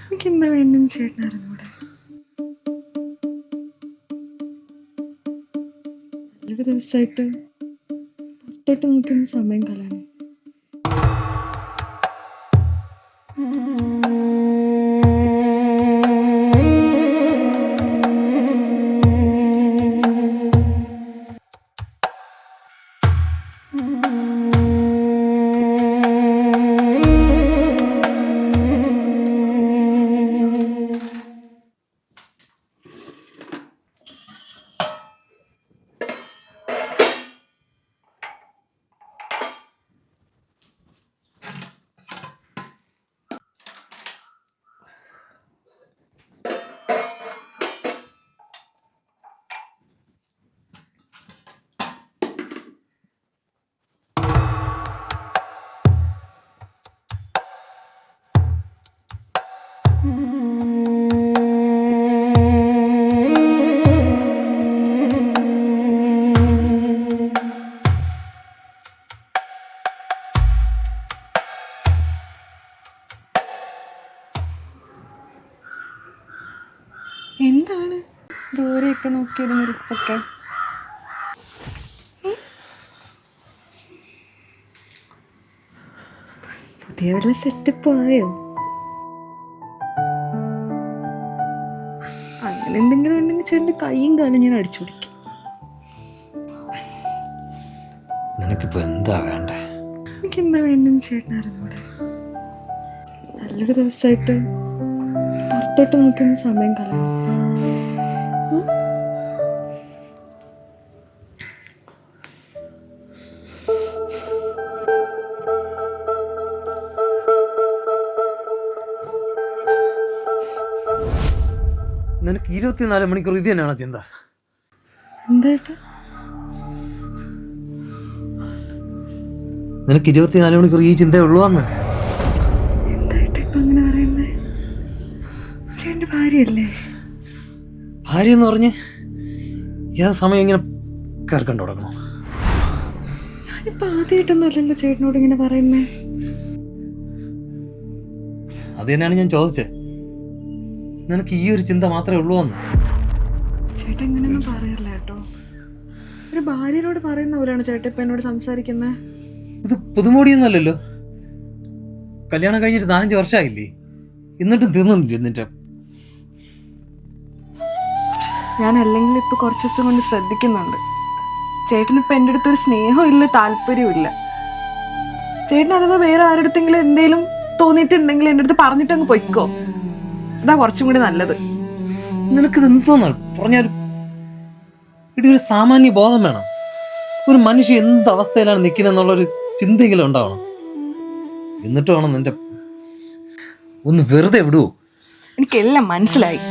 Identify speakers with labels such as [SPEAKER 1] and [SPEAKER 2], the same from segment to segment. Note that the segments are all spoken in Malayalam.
[SPEAKER 1] എനിക്കെന്താ വേണ്ടെന്ന് ചേട്ടൻ അറിഞ്ഞൂടെ? നല്ലൊരു ദിവസമായിട്ട് പുറത്തോട്ട് നോക്കുന്ന സമയം കളയാൻ. എന്താണ് ദൂരെയൊക്കെ നോക്കിയിരുന്ന ഇരിപ്പൊക്കെ? പുതിയ വല്ല സെറ്റപ്പ് ആയോ? അങ്ങനെ എന്തെങ്കിലും ഉണ്ടെങ്കിൽ ചേട്ടൻ്റെ കൈയും കാലും ഞാൻ അടിച്ചു പിടിക്കും.
[SPEAKER 2] നിനക്കിപ്പോ എന്താ വേണ്ടേ?
[SPEAKER 1] എനിക്കെന്താ വേണ്ടെന്ന് ചേട്ടൻ അറിഞ്ഞൂടെ? നല്ലൊരു ദിവസമായിട്ട് പുറത്തോട്ട് നോക്കുന്ന സമയം കളയാൻ.
[SPEAKER 2] നിനക്ക് 24 മണിക്കൂർ ഇത് തന്നെയാണോ ചിന്ത?
[SPEAKER 1] എന്താ?
[SPEAKER 2] നിനക്ക് 24 മണിക്കൂർ ഈ ചിന്തയേ ഉള്ളൂ എന്ന്?
[SPEAKER 1] എന്തായിട്ടാ ഇപ്പൊ അങ്ങനെ പറയുന്നേ? ചേട്ടൻ്റെ ഭാര്യയല്ലേ?
[SPEAKER 2] ഭാര്യ എന്ന് പറഞ്ഞ് ഏത് സമയം ഇങ്ങനെ കേൾക്കണ്ട തുടങ്ങണം?
[SPEAKER 1] ഞാനിപ്പോ ആദ്യമായിട്ടൊന്നും അല്ലല്ലോ ചേട്ടനോട് ഇങ്ങനെ പറയുന്നേ.
[SPEAKER 2] അത് തന്നെയാണ് ഞാൻ ചോദിച്ചത്. നിനക്ക് ഈ ഒരു ചിന്ത മാത്രമേ ഉള്ളൂ എന്ന്?
[SPEAKER 1] ചേട്ടൻ ഇങ്ങനെയൊന്നും പറയല്ല കേട്ടോ. ഒരു ഭാര്യനോട് പറയുന്ന പോലെയാണ് ചേട്ടൻ ഇപ്പൊ എന്നോട് സംസാരിക്കുന്നത്.
[SPEAKER 2] ഇത് പുതുമോടിയൊന്നും അല്ലല്ലോ. കല്യാണം കഴിഞ്ഞിട്ട് 4-5 വർഷമായില്ലേ? എന്നിട്ടും തീർന്നില്ല. എന്നിട്ട്
[SPEAKER 1] ഞാൻ അല്ലെങ്കിൽ ഇപ്പൊ കുറച്ച് ദിവസം കൊണ്ട് ശ്രദ്ധിക്കുന്നുണ്ട്. ചേട്ടനിപ്പോ എൻ്റെ അടുത്തൊരു സ്നേഹവും ഇല്ല, താല്പര്യവും ഇല്ല. ചേട്ടൻ അഥവാ വേറെ ആരുടെടുത്തെങ്കിലും എന്തേലും തോന്നിയിട്ടുണ്ടെങ്കിൽ എൻ്റെ അടുത്ത് പറഞ്ഞിട്ട് അങ്ങ് പൊയ്ക്കോ. ഇതാ കുറച്ചും കൂടി നല്ലത്.
[SPEAKER 2] നിനക്കിത് എന്തോന്നാണ് പറഞ്ഞാൽ? ഇവിടെ ഒരു സാമാന്യ ബോധം വേണം. ഒരു മനുഷ്യ എന്ത് അവസ്ഥയിലാണ് നിൽക്കുന്നതെന്നുള്ളൊരു ചിന്തയെങ്കിലും ഉണ്ടാവണം. എന്നിട്ട് വേണം നിന്റെ ഒന്ന് വെറുതെ വിടുവോ?
[SPEAKER 1] എനിക്കെല്ലാം മനസ്സിലായി.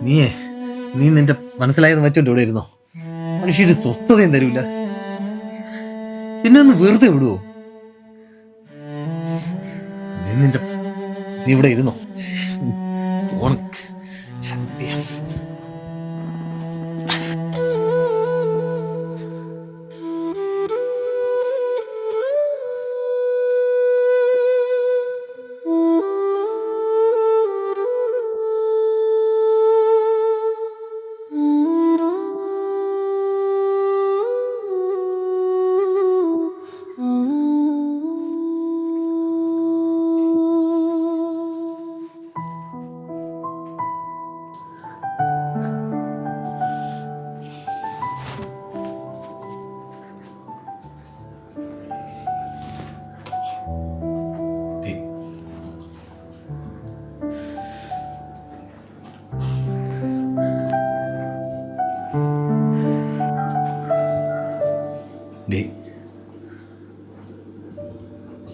[SPEAKER 2] നീ നിന്റെ മനസ്സിലായത് വെച്ചോണ്ട് ഇവിടെ ഇരുന്നോ? മനുഷ്യര് സ്വസ്ഥതയും തരൂല. പിന്നെ ഒന്ന് വെറുതെ വിടുവോ? നീ ഇവിടെ ഇരുന്നോ?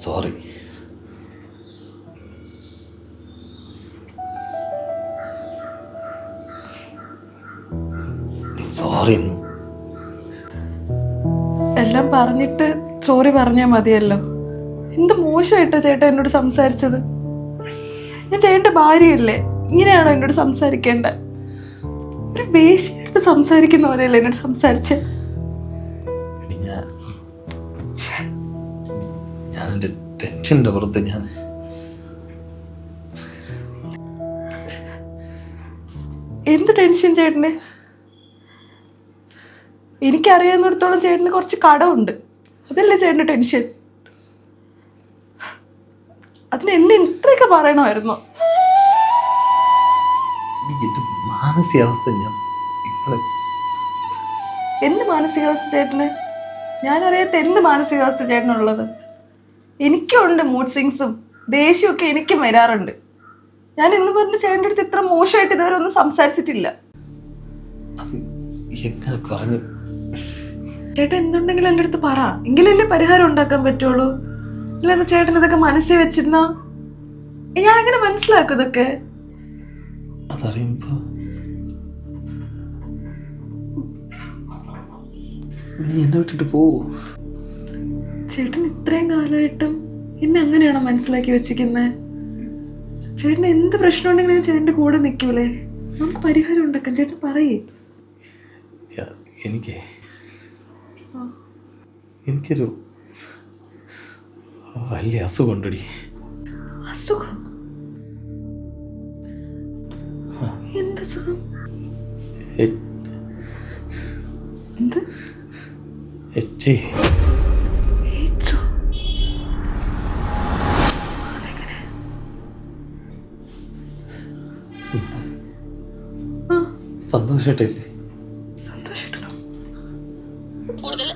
[SPEAKER 2] സോറി. സോറി.
[SPEAKER 1] എല്ലാം പറഞ്ഞിട്ട് സോറി പറഞ്ഞാൽ മതിയല്ലോ. എന്ത് മോശമായിട്ടാ ചേട്ടാ എന്നോട് സംസാരിച്ചത്. ഞാൻ ചേട്ടൻ്റെ ഭാര്യയല്ലേ? ഇങ്ങനെയാണോ എന്നോട് സംസാരിക്കേണ്ട? ഒരു വേശ്യയെടുത്ത് സംസാരിക്കുന്ന പോലെയല്ലേ എന്നോട് സംസാരിച്ചേ?
[SPEAKER 2] ഞാൻ എൻ്റെ ടെൻഷൻ്റെ പുറത്ത്
[SPEAKER 1] എന്ത് ടെൻഷൻ ചേട്ടന്? എനിക്കറിയാവുന്നിടത്തോളം ചേട്ടന് കുറച്ച് കടമുണ്ട്, അതല്ലേ ചേട്ടൻ്റെ ടെൻഷൻ? അതിന് എന്നെ ഇത്രയൊക്കെ പറയണമായിരുന്നോ?
[SPEAKER 2] എന്റെ മാനസികാവസ്ഥ ഞാൻ
[SPEAKER 1] എന്ത് മാനസികാവസ്ഥ ചേട്ടന്? ഞാനറിയാത്ത എന്ത് മാനസികാവസ്ഥ ചേട്ടനുള്ളത്? എനിക്കുണ്ട് മൂഡ് സ്വിങ്സും ദേഷ്യമൊക്കെ എനിക്കും വരാറുണ്ട്. ഞാൻ എന്ന് പറഞ്ഞ് ചേട്ടൻ്റെ അടുത്ത് ഇത്ര മോശമായിട്ട് ഇതുവരെ ഒന്നും സംസാരിച്ചിട്ടില്ല.
[SPEAKER 2] എങ്ങനെ പറഞ്ഞു?
[SPEAKER 1] ചേട്ടൻ എന്തുണ്ടെങ്കിലും എൻ്റെ അടുത്ത് പറ, എങ്കിലല്ലേ പരിഹാരം ഉണ്ടാക്കാൻ പറ്റുള്ളൂ. ഇല്ലാതെ ചേട്ടൻ ഇതൊക്കെ മനസ്സിൽ വെച്ചിരുന്നാ ഞാനെങ്ങനെ മനസ്സിലാക്കും ഇതൊക്കെ?
[SPEAKER 2] അതറിയുമ്പോ നീ എന്നെ വിട്ടിട്ട് പോവോ?
[SPEAKER 1] ചേട്ടൻ ഇത്രയും കാലമായിട്ടും എന്നെ അങ്ങനെയാണോ മനസ്സിലാക്കി വെച്ചിരിക്കുന്നത്? ചേട്ടന് എന്ത് പ്രശ്നം ഉണ്ടെങ്കിലും ചേട്ടൻ്റെ കൂടെ നിൽക്കൂലേ? നമുക്ക് പരിഹാരം ഉണ്ടാക്കാം. ചേട്ടൻ പറയേ.
[SPEAKER 2] എനിക്കൊരു വലിയ അസുഖമുണ്ടടി.
[SPEAKER 1] അസുഖം? എന്ത് അസുഖം? എന്ത്?
[SPEAKER 2] സന്തോഷായിട്ടല്ലേ?
[SPEAKER 1] സന്തോഷായിട്ടോ?
[SPEAKER 3] കൂടുതൽ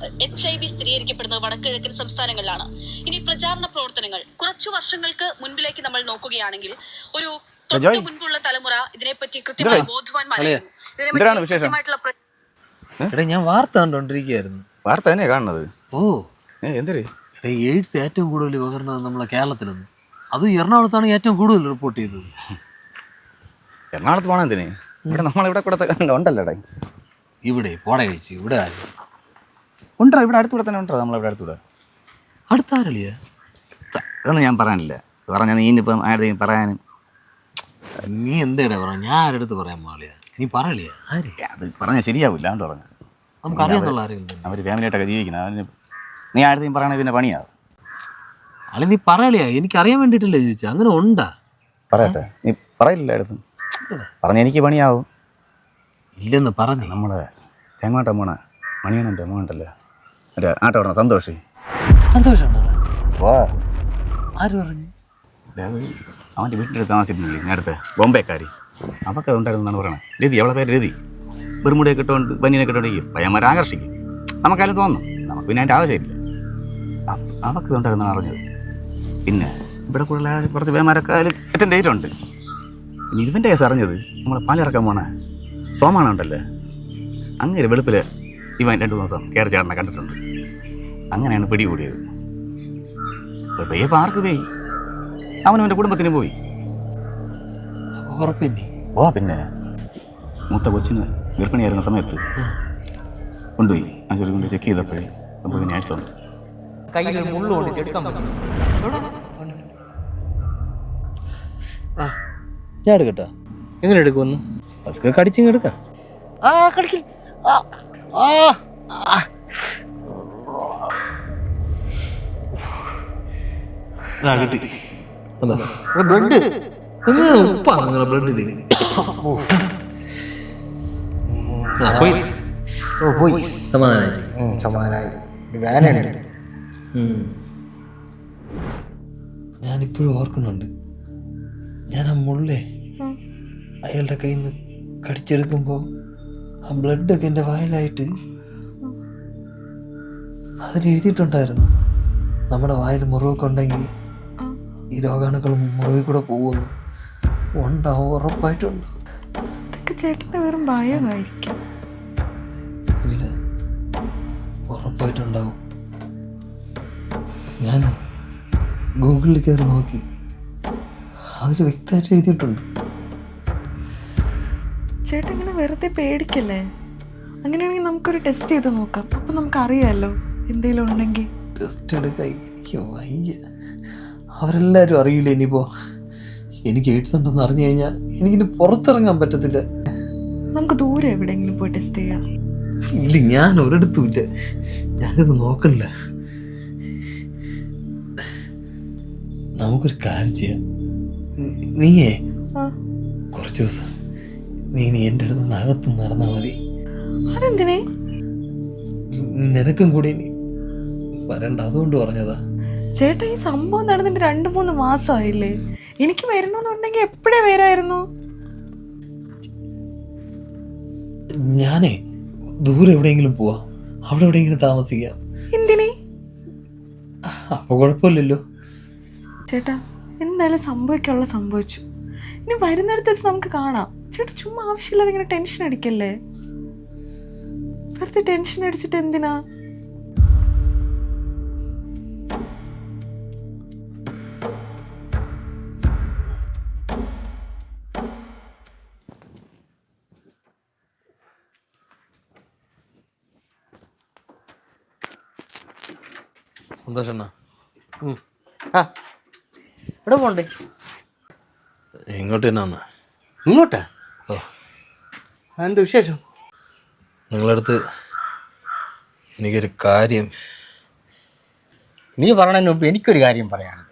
[SPEAKER 3] HIV സ്ഥിരീകരിക്കപ്പെടുന്നത് വടക്കുകിഴക്കൻ സംസ്ഥാനങ്ങളിലാണ്. ഇനി പ്രചാരണ പ്രവർത്തനങ്ങൾ കുറച്ചു വർഷങ്ങൾക്ക് മുൻപിലേക്ക് നമ്മൾ നോക്കുകയാണെങ്കിൽ ഒരു തൊട്ടു മുൻപുള്ള തലമുറ ഇതിനെപ്പറ്റി കൃത്യമായി ബോധവാന്മാരായിരുന്നു.
[SPEAKER 2] ഞാൻ വാർത്ത കണ്ടോണ്ടിരിക്കുകയായിരുന്നു.
[SPEAKER 4] വാർത്ത തന്നെയാ കാണുന്നത്?
[SPEAKER 2] ഓ
[SPEAKER 4] എന്തൊരു
[SPEAKER 2] എയ്ഡ്സ് ഏറ്റവും കൂടുതൽ പകർന്നത് നമ്മളെ കേരളത്തിലൊന്നും, അതും എറണാകുളത്താണ് ഏറ്റവും കൂടുതൽ റിപ്പോർട്ട് ചെയ്തത്.
[SPEAKER 4] എറണാകുളത്ത് പോകണം എന്തിന്? ഇവിടെ നമ്മളിവിടെ കൂടെ ഉണ്ടല്ലോടെ.
[SPEAKER 2] ഇവിടെ പോട കഴിച്ച് ഇവിടെ ആരും
[SPEAKER 4] ഉണ്ടോ? ഇവിടെ അടുത്തൂടെ തന്നെ ഉണ്ടോ? നമ്മളിവിടെ അടുത്തൂടെ
[SPEAKER 2] അടുത്താരളിയാ?
[SPEAKER 4] അതൊന്നും ഞാൻ പറയാനില്ല. പറഞ്ഞാൽ നീ ഇനിയിപ്പം ആരുടെയും പറയാനും.
[SPEAKER 2] നീ എന്തേടാ പറയാ? ഞാൻ ആരടുത്ത് പറയാൻ പാടില്ല. നീ പറയളിയാ? ആര്?
[SPEAKER 4] അത് പറഞ്ഞാൽ ശരിയാവില്ല. അതുകൊണ്ട് പറഞ്ഞു.
[SPEAKER 2] നമുക്കറിയാന്നുള്ള ആരെങ്കിലും
[SPEAKER 4] അവർ ഫാമിലിയായിട്ടൊക്കെ ജീവിക്കുന്നത്. അവന് നീ ആരുടെയും പറയണത് പിന്നെ പണിയാവും.
[SPEAKER 2] അല്ലെ നീ പറയളിയാ? എനിക്കറിയാൻ വേണ്ടിയിട്ടല്ലേ ചോദിച്ചാ. അങ്ങനെ ഉണ്ടാ?
[SPEAKER 4] പറയട്ടെ. നീ പറയില്ല അടുത്തും പറഞ്ഞ എനിക്ക് പണിയാവും.
[SPEAKER 2] ഇല്ലെന്ന് പറഞ്ഞു.
[SPEAKER 4] നമ്മുടെ തേങ്ങോട്ടം പോണ മണിയണൻ്റെ മോണ്ടല്ലേ, മറ്റേ ആട്ടം പറഞ്ഞ സന്തോഷ്.
[SPEAKER 2] സന്തോഷമാണ്.
[SPEAKER 4] വാ.
[SPEAKER 2] ആര് പറഞ്ഞു?
[SPEAKER 4] അവൻ്റെ വീട്ടിൻ്റെ അടുത്ത് താമസിച്ചിട്ടില്ലേ നേരത്തെ ബോംബെക്കാരി? അവർക്ക് അതുണ്ടായിരുന്നു എന്നാണ് പറയണത്. രതി, അവളെ പേര് രതി. ബെർമുടയൊക്കെ ഇട്ടുകൊണ്ട് ബനിയനൊക്കെ ഇട്ടുകൊണ്ടിരിക്കും. പയ്യന്മാരെ ആകർഷിക്കും. നമുക്കാരും തോന്നും. നമുക്ക് പിന്നെ അതിൻ്റെ ആവശ്യമില്ല. അവർക്ക് ഇതുണ്ടായിരുന്നാണ് അറിഞ്ഞത്. പിന്നെ ഇവിടെ കൂടുതൽ കുറച്ച് പേന്മാരൊക്കെ അതിൽ ഏറ്റവും ഡേറ്റ് ഉണ്ട്. പിന്നെ ഇതിൻ്റെ കേസ് അറിഞ്ഞത് നമ്മളെ പാലിറക്കാൻ പോണ സോമാനുണ്ടല്ലേ, അങ്ങനെ വെളുപ്പിൽ ഇവൻ 2 ദിവസം കയറി ചേട്ടനെ കണ്ടിട്ടുണ്ട്. അങ്ങനെയാണ് പിടികൂടിയത്. ഇപ്പോൾ പെയ്യപ്പോൾ ആർക്ക് പോയി? അവനും എൻ്റെ കുടുംബത്തിന് പോയി.
[SPEAKER 2] ഉറപ്പില്ലേ?
[SPEAKER 4] ഓ പിന്നെ മൂത്ത കൊച്ചിന് ഗർഭിണിയായിരുന്ന സമയത്ത് കൊണ്ടുപോയി. ആശുപത്രി കൊണ്ട് ചെക്ക് ചെയ്തപ്പോഴേ 9 നേഴ്സുണ്ട്.
[SPEAKER 5] കയ്യിൽ മുള്ളു കൊണ്ട് എടുക്കാൻ പറ്റും.
[SPEAKER 2] ഞാൻ എടുക്കട്ടാ?
[SPEAKER 5] എങ്ങനെ എടുക്കുമെന്ന്
[SPEAKER 2] അതൊക്കെ കടിച്ചിങ് എടുക്കാം.
[SPEAKER 5] കളിക്കും.
[SPEAKER 2] കിട്ടി.
[SPEAKER 5] ബ്ലഡ്
[SPEAKER 2] ഉപ്പാണ് നിങ്ങളെ ബ്ലഡ് ഇത്. പോയി.
[SPEAKER 5] ഓ പോയി.
[SPEAKER 2] സമാധാനായി.
[SPEAKER 5] സമാധാനായി. വേനുണ്ട്.
[SPEAKER 2] ഞാനിപ്പോഴും ഓർക്കുന്നുണ്ട്. ഞാൻ ആ മുള്ളേ അയാളുടെ കയ്യിൽ നിന്ന് കടിച്ചെടുക്കുമ്പോൾ ആ ബ്ലഡൊക്കെ എൻ്റെ വായിലായിട്ട് അതിൽ എഴുതിയിട്ടുണ്ടായിരുന്നു, നമ്മുടെ വായിൽ മുറിവൊക്കെ ഉണ്ടെങ്കിൽ ഈ രോഗാണുക്കൾ മുറിവിൽ കൂടെ പോകുന്നു. ഉണ്ടാവും, ഉറപ്പായിട്ടുണ്ട്.
[SPEAKER 1] അതൊക്കെ ചേട്ടൻ്റെ വെറും ഭയമായിരിക്കും.
[SPEAKER 2] ഇല്ല, ഉറപ്പായിട്ടുണ്ടാവും. ഞാൻ ഗൂഗിളിൽ കയറി നോക്കി, അതിൽ വ്യക്തമായിട്ട് എഴുതിയിട്ടുണ്ട്.
[SPEAKER 1] ചേട്ടൻ ഇങ്ങനെ വെറുതെ പേടിക്കല്ലേ. അങ്ങനെയാണെങ്കിൽ നമുക്കൊരു ടെസ്റ്റ് ചെയ്ത് നോക്കാം. അപ്പം നമുക്കറിയാമല്ലോ എന്തെങ്കിലും ഉണ്ടെങ്കിൽ.
[SPEAKER 2] ടെസ്റ്റ് എടുക്കാൻ എനിക്ക് വയ്യ. അവരെല്ലാവരും അറിയില്ല. ഇനിയിപ്പോൾ എനിക്ക് എയ്ഡ്സ് ഉണ്ടെന്ന് അറിഞ്ഞു കഴിഞ്ഞാൽ എനിക്കിനി പുറത്തിറങ്ങാൻ പറ്റത്തില്ല.
[SPEAKER 1] നമുക്ക് ദൂരെ എവിടെയെങ്കിലും പോയി ടെസ്റ്റ് ചെയ്യാം.
[SPEAKER 2] ഇല്ല, ഞാൻ ഒരിടത്തും ഇല്ല. ഞാനിത് നോക്കണില്ല. നമുക്കൊരു കാര്യം ചെയ്യാം. നീയേ കുറച്ച് ദിവസം നീ എൻ്റെ അടുത്ത് നിന്ന് അകത്ത് നടന്നാൽ മതി.
[SPEAKER 1] അതെന്തിനേ?
[SPEAKER 2] നിനക്കും കൂടി ഇനി വരണ്ട, അതുകൊണ്ട് പറഞ്ഞതാ.
[SPEAKER 1] ചേട്ടാ ഈ സംഭവം നടന്നിട്ട് 2-3 മാസമായില്ലേ? എനിക്ക് വരണമെന്നുണ്ടെങ്കിൽ എപ്പോഴേ വരായിരുന്നു.
[SPEAKER 2] ഞാനേ ദൂരെ എവിടെയെങ്കിലും പോവാ, അവിടെ എവിടെയെങ്കിലും താമസിക്കാം.
[SPEAKER 1] എന്തിനേ?
[SPEAKER 2] അപ്പൊ കുഴപ്പമില്ലല്ലോ.
[SPEAKER 1] ചേട്ടാ എന്തായാലും സംഭവിക്കാനുള്ള സംഭവിച്ചു. ഇനി വരുന്നിടത്ത് വെച്ച് നമുക്ക് കാണാം. ചേട്ടാ ചുമ്മാ ആവശ്യമില്ലാതെ ഇങ്ങനെ ടെൻഷൻ അടിക്കല്ലേ. വെറുതെ ടെൻഷൻ അടിച്ചിട്ട് എന്തിനാ?
[SPEAKER 2] സന്തോഷണ്ണ,
[SPEAKER 5] ആ എവിടെ പോണ്ടേ?
[SPEAKER 2] ഇങ്ങോട്ട് തന്നെ വന്നാ.
[SPEAKER 5] ഇങ്ങോട്ടാ?
[SPEAKER 2] ഓ,
[SPEAKER 5] എന്ത് വിശേഷം?
[SPEAKER 2] നിങ്ങളടുത്ത് എനിക്കൊരു കാര്യം.
[SPEAKER 5] നീ പറഞ്ഞതിന് മുമ്പ് എനിക്കൊരു കാര്യം പറയാണ്.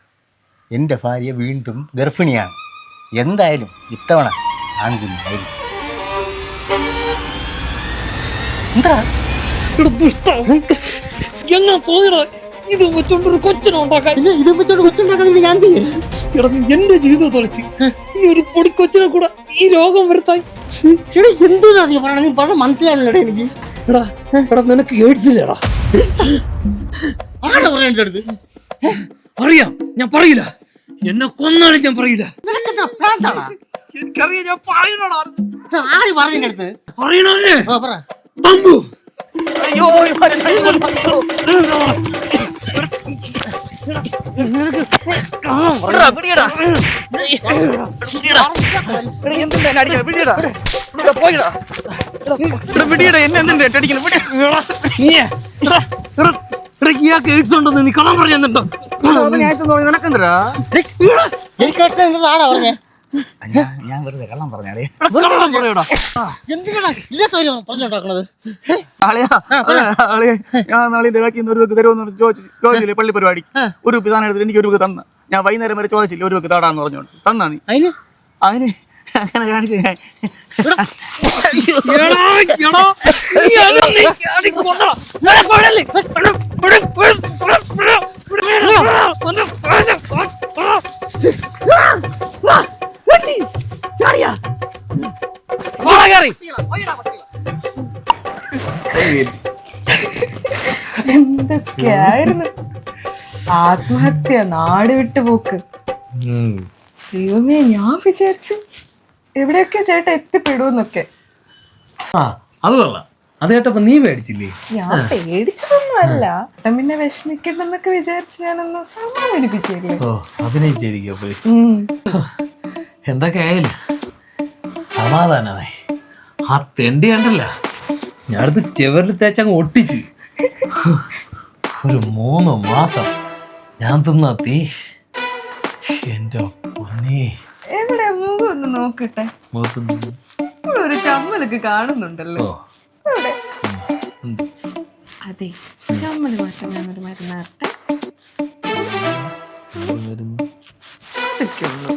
[SPEAKER 5] എൻ്റെ ഭാര്യ വീണ്ടും ഗർഭിണിയാണ്. എന്തായാലും ഇത്തവണ ആൺകുഞ്ഞായിരിക്കും. എന്താ
[SPEAKER 2] എങ്ങനെ തോന്നിയടാ ഇത് വെച്ചോണ്ടൊരു കൊച്ചിനുണ്ടാക്കാൻ?
[SPEAKER 5] ഇത് വെച്ചോണ്ട് കൊച്ചുണ്ടാക്കാൻ ഞാൻ ചെയ്യും.
[SPEAKER 2] എന്റെ ജീവിതം തൊലച്ച് ഇനി ഒരു പൊടിക്കൊച്ചിനെ കൂടെ ഈ രോഗം വരുത്തായി.
[SPEAKER 5] എന്തോ നീ പറയണ? നീ പറഞ്ഞ മനസ്സിലാണല്ലോടെ എനിക്ക്.
[SPEAKER 2] എടാ എടാ നിനക്ക് എയ്ഡ്സില്ലേടാ?
[SPEAKER 5] ആണോ പറയണ്ട അടുത്ത്?
[SPEAKER 2] അറിയാം, ഞാൻ പറയില്ല. എന്നെ കൊന്നാലും ഞാൻ പറയില്ല.
[SPEAKER 5] നിനക്കെത്ര പ്രാന്താണാ?
[SPEAKER 2] എനിക്കറിയാം, ഞാൻ പറയണടാ.
[SPEAKER 5] ആര് പറഞ്ഞതിന്റെ അടുത്ത്?
[SPEAKER 2] പറയണല്ലേ?
[SPEAKER 5] പറ.
[SPEAKER 2] തമ്പു.
[SPEAKER 5] അയ്യോ
[SPEAKER 2] ഇയാൾക്ക് എയ്ഡ്സ് ഉണ്ടെന്ന് നീ കള്ളം പറഞ്ഞോ?
[SPEAKER 5] നിനക്കെന്തരാ? ആടാ പറഞ്ഞേ.
[SPEAKER 4] ഞാൻ വെറുതെ കള്ളം പറഞ്ഞാലേ.
[SPEAKER 5] എന്തിനാ ഇല്ല സൗകര്യം പറഞ്ഞുണ്ടാക്കണത്?
[SPEAKER 4] ഞാൻ നാളെ ബാക്കി 100 രൂപ തരുമെന്ന് ചോദിച്ചില്ലേ പള്ളി പരിപാടി? 1 രൂപ താൻ എടുത്തിട്ട് എനിക്ക് 1 രൂപ തന്ന. ഞാൻ വൈകുന്നേരം വരെ ചോദിച്ചില്ല 1 രൂപ താടാന്ന് പറഞ്ഞോണ്ട് തന്നാ നീ. അതിന് അങ്ങനെ കാണിച്ചു ഞാൻ.
[SPEAKER 1] എന്തൊക്കെയായിരുന്നു ആത്മഹത്യ, നാട് വിട്ടുപോക്ക്. ദൈവമേ, ഞാൻ വിചാരിച്ചു എവിടെയൊക്കെ ചേട്ടാ എത്തിപ്പെടുന്നൊക്കെ.
[SPEAKER 2] ആ അത് കൊള്ളാം. അത് കേട്ടപ്പോ നീ പേടിച്ചില്ലേ?
[SPEAKER 1] ഞാൻ പേടിച്ചതൊന്നും അല്ല, പിന്നെ വിഷമിക്കണ്ടെന്നൊക്കെ വിചാരിച്ച് ഞാനൊന്ന് സമാധാനിപ്പിച്ചില്ലേ.
[SPEAKER 2] ഓ, അഭിനയിച്ചിരിക്കും അപ്പോഴേ. എന്തൊക്കെ ആയാലും സമാധാനമായി. ആ തെണ്ടി കണ്ടല്ല, ഞാൻ അടുത്ത് ചെവറിൽ തേച്ചങ്ങ് ഒട്ടിച്ച്. ഒരു 3 മാസം ഞാൻ തിന്നാ തീ. എന്റെ പൊന്നേ,
[SPEAKER 1] എവിടെ മുമ്പ് ഒന്ന് നോക്കട്ടെ.
[SPEAKER 2] മുഖത്ത്
[SPEAKER 1] ഒരു ചമ്മലൊക്കെ കാണുന്നുണ്ടല്ലോ. എവിടെ? അതെ, ചമ്മല് മാറ്റാൻ ഞാനൊരു മരുന്ന് തരട്ടെ. അതൊക്കെ ഉള്ളു.